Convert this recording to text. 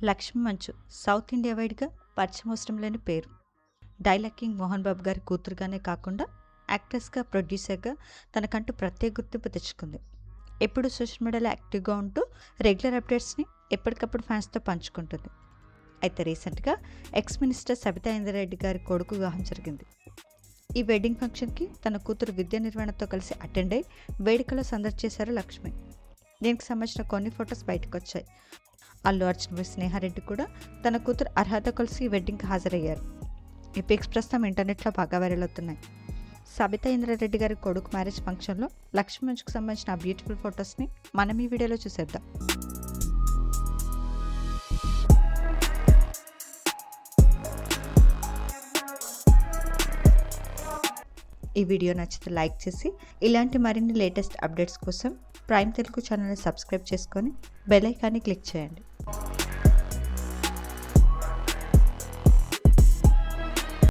లక్ష్మి మంచు south India వైడ్గా పరిచయం అవసరం లేని పేరు. డైలాగ్ కింగ్ మోహన్ బాబు గారి కూతురుగానే కాకుండా యాక్ట్రెస్గా, ప్రొడ్యూసర్గా తనకంటూ ప్రత్యేక గుర్తింపు తెచ్చుకుంది. ఎప్పుడు సోషల్ మీడియాలో యాక్టివ్గా ఉంటూ రెగ్యులర్ అప్డేట్స్ని ఎప్పటికప్పుడు ఫ్యాన్స్తో పంచుకుంటుంది. అయితే రీసెంట్గా ఎక్స్ మినిస్టర్ సబితా ఇంద్రారెడ్డి గారి కొడుకు వివాహం జరిగింది. ఈ వెడ్డింగ్ ఫంక్షన్కి తన కూతురు విద్యా నిర్వహణతో కలిసి అటెండ్ అయి వేడుకలో సందడి చేశారు లక్ష్మి. దీనికి సంబంధించిన కొన్ని ఫొటోస్ బయటకు వచ్చాయి. అల్లు అర్జున్ స్నేహారెడ్డి కూడా తన కూతురు అర్హత కలిసి ఈ వెడ్డింగ్కి హాజరయ్యారు. ఈ పిక్స్ ప్రస్తుతం ఇంటర్నెట్లో బాగా వైరల్ అవుతున్నాయి. సబితా ఇంద్రారెడ్డి గారి కొడుకు మ్యారేజ్ ఫంక్షన్లో లక్ష్మి మంచుకు సంబంధించిన ఆ బ్యూటిఫుల్ ఫొటోస్ని మనం ఈ వీడియోలో చూసేద్దాం. ఈ వీడియో నచ్చితే లైక్ చేసి ఇలాంటి మరిన్ని లేటెస్ట్ అప్డేట్స్ కోసం ప్రైమ్ తెలుగు ఛానల్ని సబ్స్క్రైబ్ చేసుకొని బెల్ ఐకాన్ని క్లిక్ చేయండి.